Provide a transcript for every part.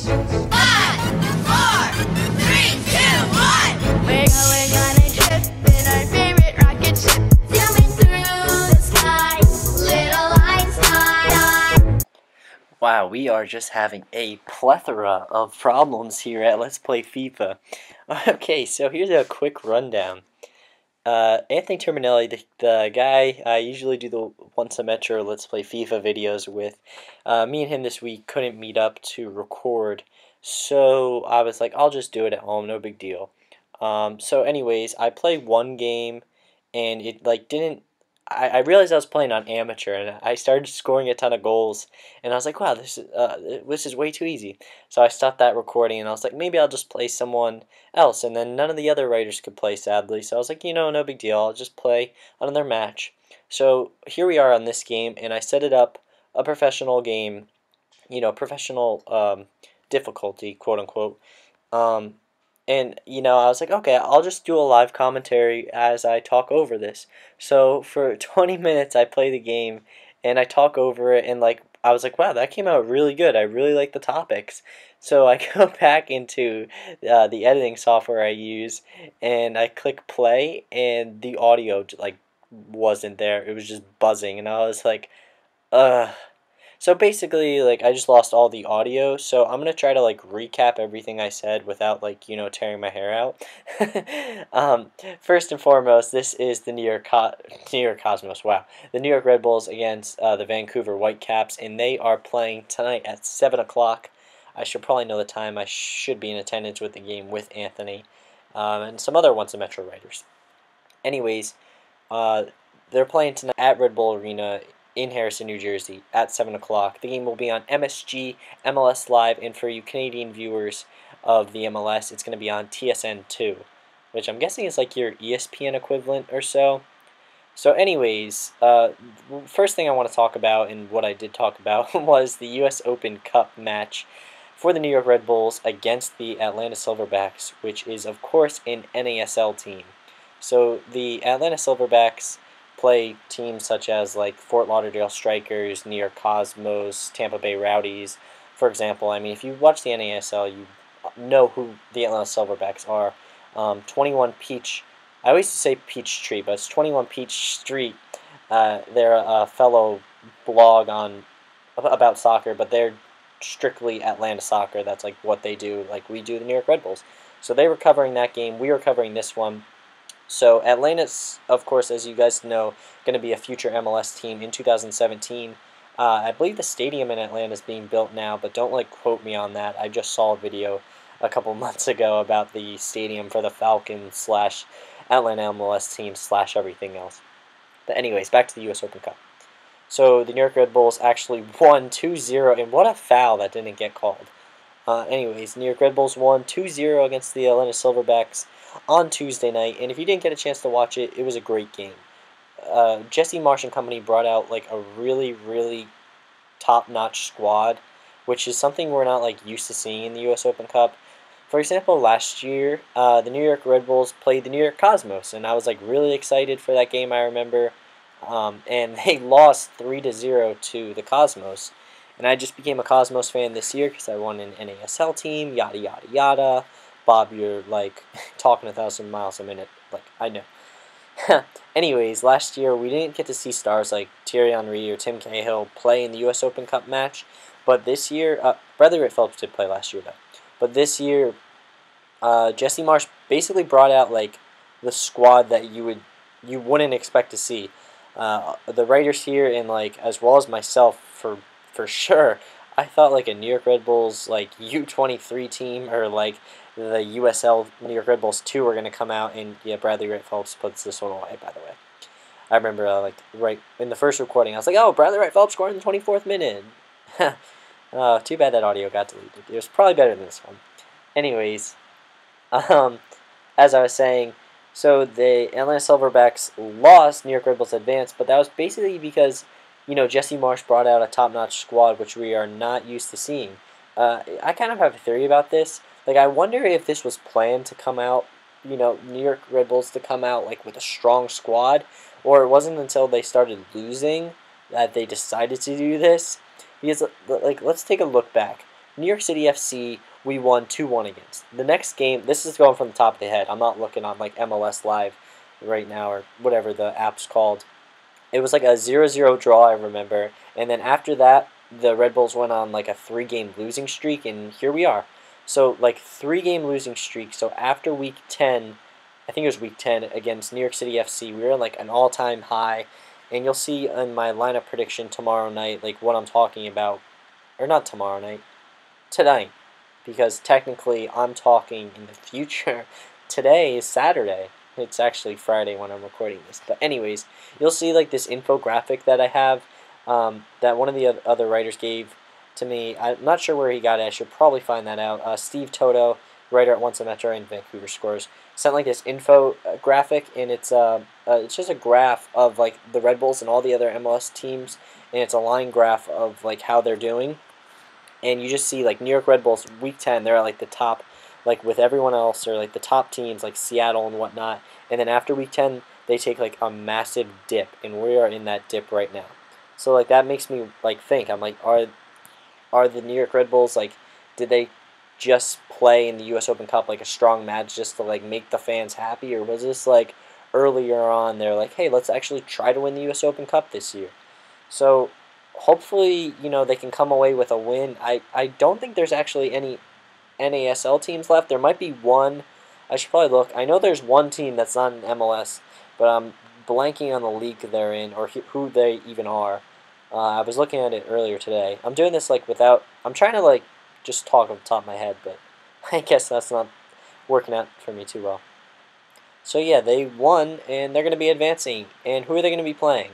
5, 4, 3, 2, 1. We're going on a trip in our favorite rocket ship, zooming through the sky, little Einstein. Wow, we are just having a plethora of problems here at Let's Play FIFA. Okay, so here's a quick rundown. Anthony Terminelli, the guy I usually do the Once a Metro Let's Play FIFA videos with, me and him this week couldn't meet up to record, so I was like, I'll just do it at home, no big deal. So anyways, I played one game, and it didn't. I realized I was playing on amateur, and I started scoring a ton of goals, and I was like, wow, this is way too easy. So I stopped that recording, and I was like, maybe I'll just play someone else, and then none of the other writers could play, sadly. So I was like, no big deal, I'll just play another match. So here we are on this game, and I set it up a professional game, professional difficulty, quote unquote. And, I was like, okay, I'll just do a live commentary as I talk over this. So for 20 minutes, I play the game, and I talk over it, and, I was like, wow, that came out really good. I really like the topics. So I go back into the editing software I use, and I click play, and the audio, wasn't there. It was just buzzing, and I was like, ugh. So basically, I just lost all the audio, so I'm going to try to, recap everything I said without, tearing my hair out. First and foremost, this is the New York Cosmos, wow. The New York Red Bulls against the Vancouver Whitecaps, and they are playing tonight at 7 o'clock. I should probably know the time. I should be in attendance with the game with Anthony and some other Once a Metro writers. Anyways, they're playing tonight at Red Bull Arena in Harrison, New Jersey at 7 o'clock. The game will be on MSG, MLS Live, and for you Canadian viewers of the MLS, it's going to be on TSN2, which I'm guessing is like your ESPN equivalent or so. So anyways, first thing I want to talk about, and what I did talk about, was the US Open Cup match for the New York Red Bulls against the Atlanta Silverbacks, which is, of course, an NASL team. So the Atlanta Silverbacks play teams such as Fort Lauderdale Strikers, New York Cosmos, Tampa Bay Rowdies. For example, I mean, if you watch the NASL, you know who the Atlanta Silverbacks are. 21 Peach, I always say Peachtree, but it's 21 Peach Street. They're a fellow blog about soccer, but they're strictly Atlanta soccer. That's what they do, like we do the New York Red Bulls. So they were covering that game. We were covering this one. So Atlanta's, of course, as you guys know, going to be a future MLS team in 2017. I believe the stadium in Atlanta is being built now, but don't quote me on that. I just saw a video a couple months ago about the stadium for the Falcons / Atlanta MLS team / everything else. But anyways, back to the US Open Cup. So the New York Red Bulls actually won 2-0, and what a foul that didn't get called. Anyways, New York Red Bulls won 2-0 against the Atlanta Silverbacks on Tuesday night, and if you didn't get a chance to watch it, it was a great game. Jesse Marsh and company brought out a really top-notch squad, which is something we're not used to seeing in the US Open Cup. For example, last year, the New York Red Bulls played the New York Cosmos, and I was really excited for that game, I remember. And they lost 3-0 to the Cosmos. And I just became a Cosmos fan this year because I won an NASL team, yada yada yada. Bob, you're talking 1,000 miles a minute. I know. Anyways, last year we didn't get to see stars like Thierry Henry or Tim Cahill play in the US Open Cup match. But this year, Bradley Wright Phillips did play last year though. But this year, Jesse Marsh basically brought out the squad that you wouldn't expect to see. The writers here and as well as myself for sure, I thought a New York Red Bulls U23 team or the USL New York Red Bulls 2 were going to come out, and yeah, Bradley Wright Phillips puts this one away, by the way. I remember right in the first recording, I was like, oh, Bradley Wright Phillips scored in the 24th minute. Too bad that audio got deleted. It was probably better than this one. Anyways, as I was saying, so the Atlanta Silverbacks lost, New York Red Bulls advanced, but that was basically because Jesse Marsh brought out a top-notch squad, which we are not used to seeing. I kind of have a theory about this. I wonder if this was planned to come out, New York Red Bulls to come out, with a strong squad, or it wasn't until they started losing that they decided to do this. Because, let's take a look back. New York City FC, we won 2-1 against. The next game, this is going from the top of the head. I'm not looking on like MLS Live right now or whatever the app's called. It was like a 0-0 draw, I remember. And then after that, the Red Bulls went on like a 3-game losing streak, and here we are. So like 3-game losing streak. So after week 10, I think it was week 10 against New York City FC, we were in like an all-time high. And you'll see in my lineup prediction tomorrow night, like what I'm talking about, or not tomorrow night, tonight, because technically I'm talking in the future. Today is Saturday. It's actually Friday when I'm recording this. But anyways, you'll see like this infographic that I have that one of the other writers gave to me. I'm not sure where he got it. I should probably find that out. Steve Toto, writer at Once a Metro and Vancouver Scores, sent like this infographic, and it's just a graph of like the Red Bulls and all the other MLS teams, and it's a line graph of like how they're doing. And you just see like New York Red Bulls week 10, they're at like the top, like with everyone else, or like the top teams like Seattle and whatnot. And then after week 10, they take like a massive dip, and we are in that dip right now. So like that makes me like think. I'm like, are the New York Red Bulls like, did they just play in the U.S. Open Cup like a strong match just to like make the fans happy, or was this like earlier on they're like, hey, let's actually try to win the U.S. Open Cup this year? So hopefully, you know, they can come away with a win. I don't think there's actually any NASL teams left. There might be one. I should probably look. I know there's one team that's not in MLS, but I'm blanking on the league they're in or who they even are. I was looking at it earlier today. I'm doing this like without. I'm trying to like just talk off the top of my head, but I guess that's not working out for me too well. So yeah, they won, and they're going to be advancing. And who are they going to be playing?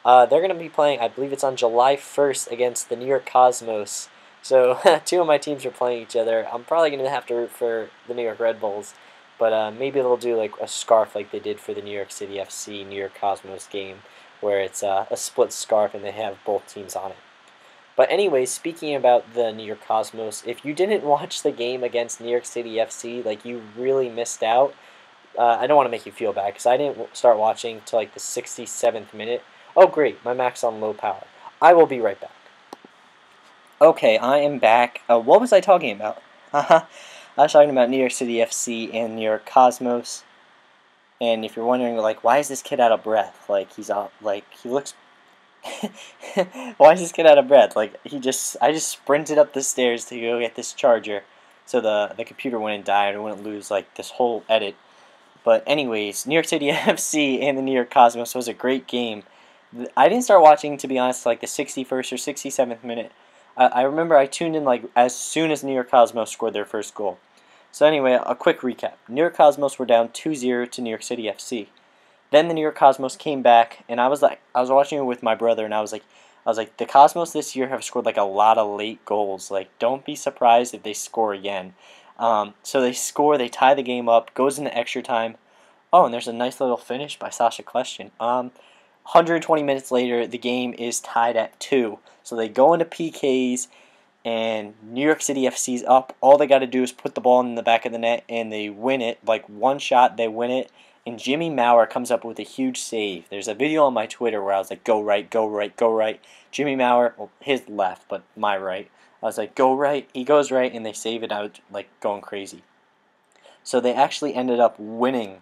They're going to be playing, I believe it's on July 1st against the New York Cosmos. So two of my teams are playing each other. I'm probably going to have to root for the New York Red Bulls, but maybe they'll do like a scarf like they did for the New York City FC New York Cosmos game, where it's a split scarf and they have both teams on it. But anyways, speaking about the New York Cosmos, if you didn't watch the game against New York City FC, like you really missed out. I don't want to make you feel bad because I didn't start watching till like the 67th minute. Oh great, my Mac's on low power. I will be right back. Okay, I am back. What was I talking about? I was talking about New York City FC and New York Cosmos. And if you're wondering, like, why is this kid out of breath? Like, he's out, like, he looks... Why is this kid out of breath? Like, I just sprinted up the stairs to go get this charger so the computer wouldn't die and I wouldn't lose, like, this whole edit. But anyways, New York City FC and the New York Cosmos was a great game. I didn't start watching, to be honest, like the 61st or 67th minute. I remember I tuned in like as soon as New York Cosmos scored their first goal. So anyway, a quick recap. New York Cosmos were down 2-0 to New York City FC. Then the New York Cosmos came back, and I was watching it with my brother, and I was like, the Cosmos this year have scored like a lot of late goals. Like, don't be surprised if they score again. So they score, they tie the game up, goes into extra time. Oh, and there's a nice little finish by Sasha Question. 120 minutes later, the game is tied at 2. So they go into PKs, and New York City FC's up. All they got to do is put the ball in the back of the net, and they win it. Like, one shot, they win it. And Jimmy Maurer comes up with a huge save. There's a video on my Twitter where I was like, go right, go right, go right. Jimmy Maurer, well, his left, but my right. I was like, go right. He goes right, and they save it out, like, going crazy. So they actually ended up winning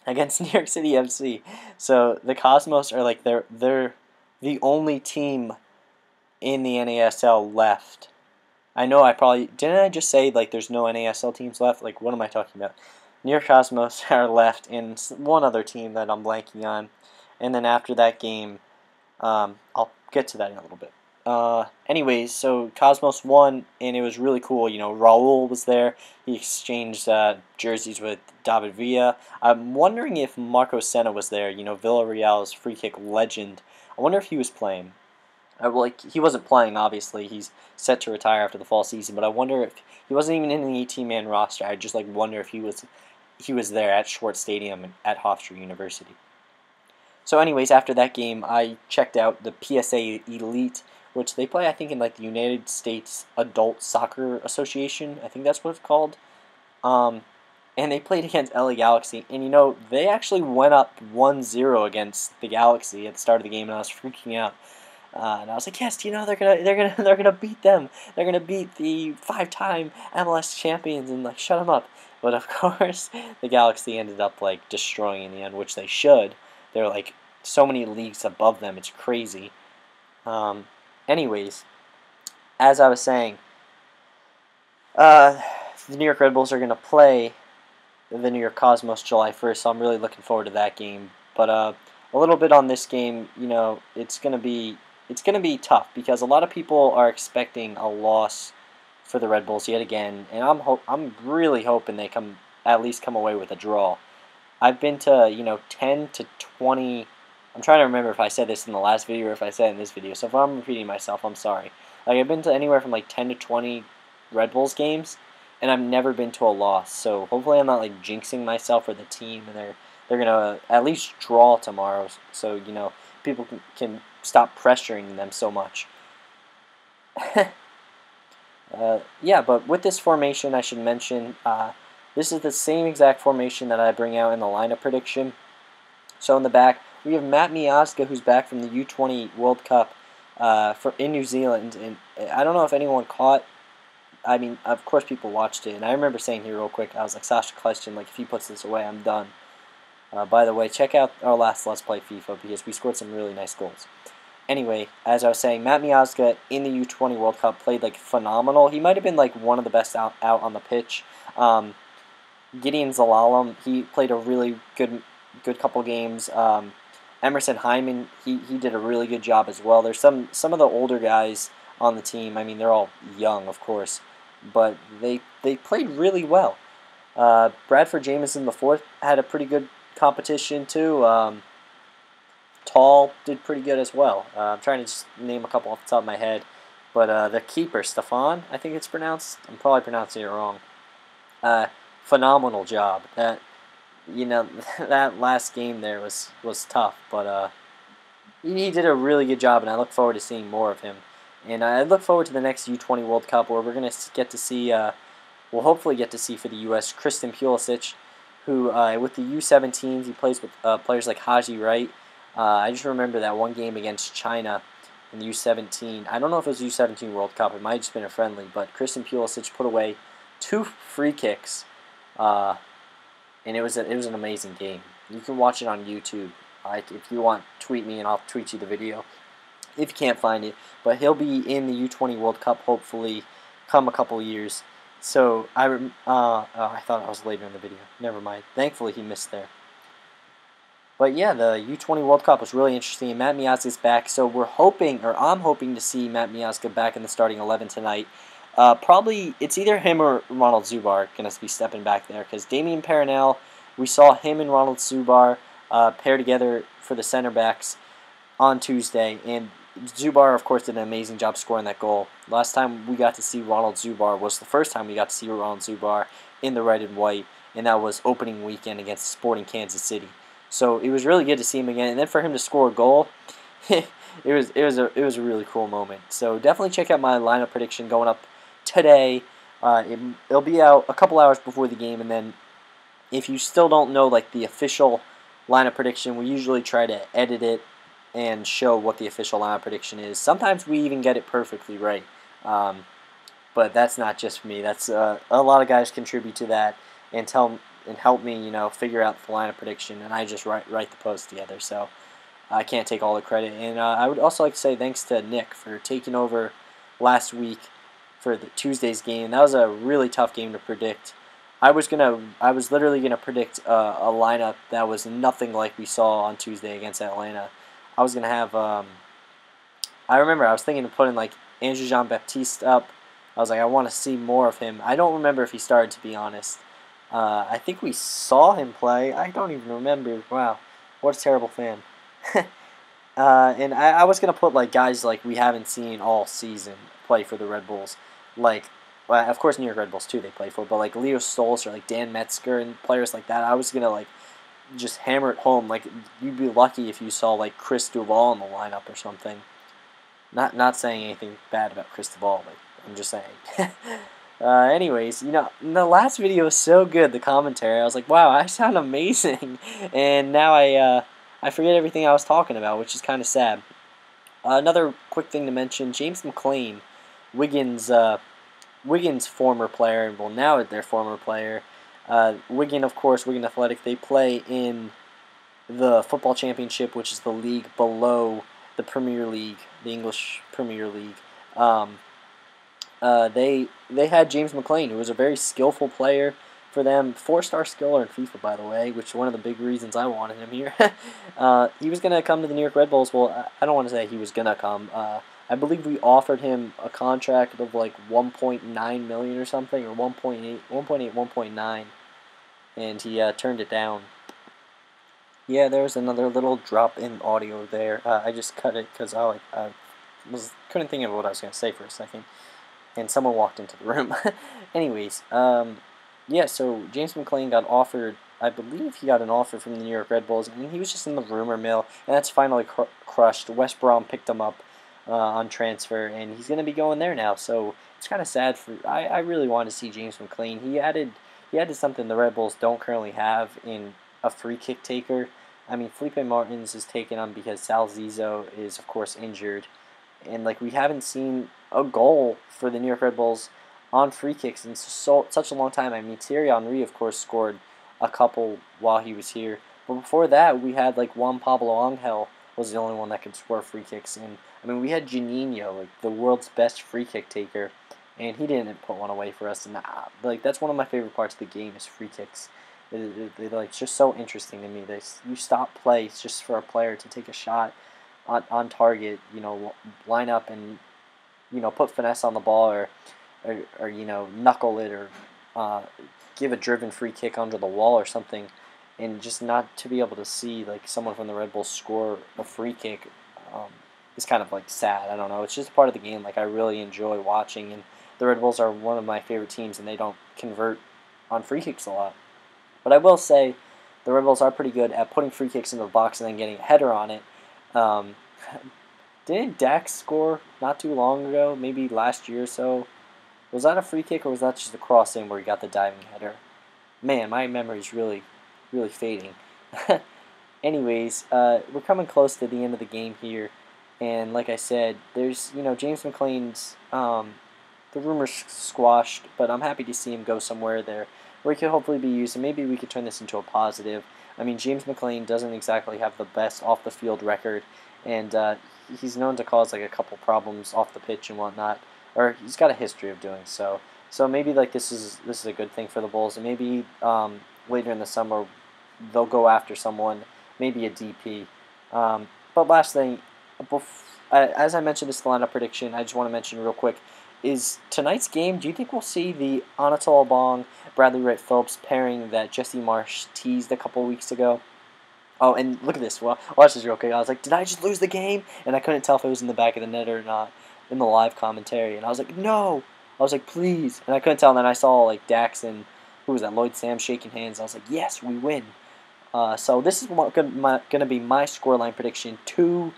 against New York City FC. So the Cosmos are like they're the only team in the NASL left. I know didn't I just say like there's no NASL teams left? Like what am I talking about? New York Cosmos are left and one other team that I'm blanking on. And then after that game, I'll get to that in a little bit. Anyways, so Cosmos won, and it was really cool. You know, Raul was there. He exchanged jerseys with David Villa. I'm wondering if Marco Senna was there. You know, Villarreal's free kick legend. I wonder if he was playing. He wasn't playing, obviously. He's set to retire after the fall season. But I wonder if he wasn't even in the 18-man roster. I just wonder if he was there at Schwartz Stadium at Hofstra University. So anyways, after that game, I checked out the PSA Elite, which they play, I think, in like the United States Adult Soccer Association. I think that's what it's called. And they played against LA Galaxy. And, you know, they actually went up 1-0 against the Galaxy at the start of the game, and I was freaking out. And I was like, yes, they're gonna beat them. They're gonna beat the 5-time MLS champions and like shut them up. But of course, the Galaxy ended up like destroying in the end, which they should. They're like so many leagues above them. It's crazy. Anyways, as I was saying, the New York Red Bulls are gonna play the New York Cosmos July 1st, so I'm really looking forward to that game. But a little bit on this game, it's gonna be tough because a lot of people are expecting a loss for the Red Bulls yet again, and I'm really hoping they at least come away with a draw. I've been to 10 to 20. I'm trying to remember if I said this in the last video or if I said it in this video. So if I'm repeating myself, I'm sorry. Like I've been to anywhere from like 10 to 20 Red Bulls games, and I've never been to a loss. So hopefully I'm not like jinxing myself or the team, and they're gonna at least draw tomorrow, so people can stop pressuring them so much. Yeah, but with this formation, I should mention this is the same exact formation that I bring out in the lineup prediction. So in the back, we have Matt Miazga, who's back from the U20 World Cup in New Zealand, and I don't know if anyone caught. I mean, of course people watched it, and I remember saying here real quick, I was like, Sasha question, like, if he puts this away, I'm done. By the way, check out our last Let's Play FIFA, because we scored some really nice goals. Anyway, as I was saying, Matt Miazga in the U20 World Cup played, like, phenomenal. He might have been, like, one of the best out on the pitch. Gideon Zalalem, he played a really good couple games. Emerson Hyman, he did a really good job as well. There's some of the older guys on the team. I mean, they're all young, of course, but they played really well. Bradford Jamieson IV had a pretty good competition too. Tall did pretty good as well. I'm trying to just name a couple off the top of my head, but the keeper, Stefan, I think it's pronounced. I'm probably pronouncing it wrong. Phenomenal job. That that last game there was tough, but he did a really good job, and I look forward to seeing more of him. And I look forward to the next U20 World Cup, where we're going to get to see, we'll hopefully get to see for the U.S. Christian Pulisic, who with the U17s, he plays with players like Haji Wright. I just remember that one game against China in the U17. I don't know if it was U17 World Cup. It might have just been a friendly, but Christian Pulisic put away 2 free kicks, and it was an amazing game. You can watch it on YouTube. If you want, tweet me, and I'll tweet you the video if you can't find it. But he'll be in the U20 World Cup, hopefully, come a couple years. So, I thought I was later in the video. Never mind. Thankfully, he missed there. But yeah, the U20 World Cup was really interesting. Matt Miazga's back, so we're hoping, or I'm hoping to see Matt Miazga back in the starting 11 tonight. Probably, it's either him or Ronald Zubar going to be stepping back there, because Damian Peronel, we saw him and Ronald Zubar pair together for the center backs on Tuesday, and Zubar, of course, did an amazing job scoring that goal. Last time we got to see Ronald Zubar was the first time we got to see Ronald Zubar in the red and white, and that was opening weekend against Sporting Kansas City. So it was really good to see him again, and then for him to score a goal, it was a really cool moment. So definitely check out my lineup prediction going up today. It'll be out a couple hours before the game, and then if you still don't know like the official lineup prediction, we usually try to edit it and show what the official lineup prediction is. Sometimes we even get it perfectly right, but that's not just me. That's a lot of guys contribute to that and help me, figure out the lineup prediction, and I just write the post together. So I can't take all the credit. And I would also like to say thanks to Nick for taking over last week for the Tuesday's game. That was a really tough game to predict. I was literally gonna predict a lineup that was nothing like we saw on Tuesday against Atlanta. I was gonna have I remember I was thinking of putting like Andrew Jean-Baptiste up. I was like, I want to see more of him. I don't remember if he started, to be honest. I think we saw him play. I don't even remember. Wow, what a terrible fan. And I was gonna put like guys like we haven't seen all season play for the Red Bulls, like. Well, of course, New York Red Bulls too they play for, but like Leo Stolz or like Dan Metzger and players like that, I was gonna like just hammer it home. Like you'd be lucky if you saw like Chris Duval in the lineup or something. Not saying anything bad about Chris Duval, like I'm just saying. Anyways, the last video was so good. The commentary, I was like, wow, I sound amazing, and now I forget everything I was talking about, which is kind of sad. Another quick thing to mention: James McClain, Wiggins' Wiggins' former player, well now their former player. Wigan, of course, Wigan Athletic. They play in the football championship, which is the league below the Premier League, the English Premier League. They had James McClain, who was a very skillful player for them, 4-star skiller in FIFA, by the way, which is one of the big reasons I wanted him here. He was going to come to the New York Red Bulls. Well, I don't want to say he was going to come. I believe we offered him a contract of like 1.9 million or something, or 1.9, and he turned it down. Yeah, there was another little drop in audio there. I just cut it because I couldn't think of what I was going to say for a second, and someone walked into the room. Anyways, yeah, so James McClain got offered, I believe he got an offer from the New York Red Bulls, and he was just in the rumor mill, and that's finally crushed. West Brom picked him up on transfer, and he's going to be going there now, so it's kind of sad. I really want to see James McClain. He added something the Red Bulls don't currently have in a free kick taker. I mean, Felipe Martins is taking on because Sal Zizzo is, of course, injured, and like we haven't seen a goal for the New York Red Bulls on free kicks in such a long time. I mean, Thierry Henry, of course, scored a couple while he was here, but before that, we had like Juan Pablo Angel was the only one that could score free kicks. And I mean, we had Juninho, like the world's best free kick taker, and he didn't put one away for us. And like that's one of my favorite parts of the game is free kicks. Like it's just so interesting to me. You stop play just for a player to take a shot on target. You know, line up and put finesse on the ball, or knuckle it, or give a driven free kick under the wall or something, and just not to be able to see like someone from the Red Bulls score a free kick is kind of like sad. I don't know. It's just part of the game. Like I really enjoy watching, and the Red Bulls are one of my favorite teams, and they don't convert on free kicks a lot. But I will say the Red Bulls are pretty good at putting free kicks into the box and then getting a header on it. Didn't Dax score not too long ago, maybe last year or so? Was that a free kick, or was that just a cross-in where he got the diving header? Man, my memory's really, really fading. Anyways, we're coming close to the end of the game here, and like I said, there's, James McClain's, the rumor's squashed, but I'm happy to see him go somewhere there where he could hopefully be used, and maybe we could turn this into a positive. I mean, James McClain doesn't exactly have the best off-the-field record, and he's known to cause like a couple problems off the pitch and whatnot, or he's got a history of doing so. So maybe like this is a good thing for the Bulls, and maybe later in the summer they'll go after someone, maybe a DP. But last thing, as I mentioned, this is the lineup prediction. I just want to mention real quick. Is tonight's game, do you think we'll see the Anatole Bong, Bradley Wright Phillips pairing that Jesse Marsh teased a couple weeks ago? Oh, and look at this. Well, watch this real quick. I was like, did I just lose the game? And I couldn't tell if it was in the back of the net or not in the live commentary. And I was like, no. I was like, please. And I couldn't tell. And then I saw like Dax and, who was that, Lloyd Sam shaking hands. I was like, yes, we win. So this is going to be my scoreline prediction. 2-1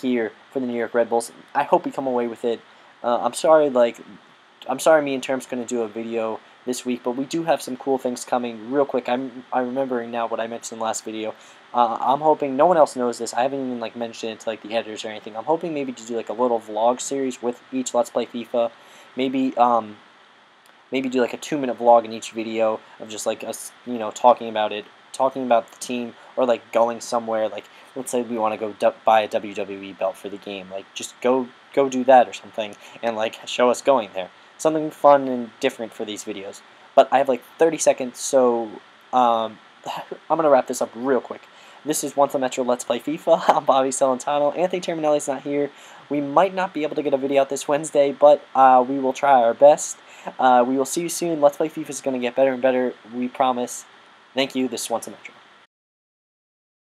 here for the New York Red Bulls. I hope we come away with it. I'm sorry me and Term's going to do a video this week, but we do have some cool things coming. Real quick, I'm remembering now what I mentioned in the last video. I'm hoping, no one else knows this, I haven't even like mentioned it to like the editors or anything. I'm hoping maybe to do like a little vlog series with each Let's Play FIFA. Maybe do like a 2-minute vlog in each video of just like us, talking about it, talking about the team, or like going somewhere. Like let's say we want to go buy a WWE belt for the game, like just go do that or something, and like show us going there. Something fun and different for these videos. But I have like 30 seconds, so I'm gonna wrap this up real quick. This is Once a Metro Let's Play FIFA. I'm Bobby Celentano. Anthony Terminelli's not here. We might not be able to get a video out this Wednesday, but we will try our best. We will see you soon. Let's Play FIFA is going to get better and better, we promise. Thank you. This is Once a Metro.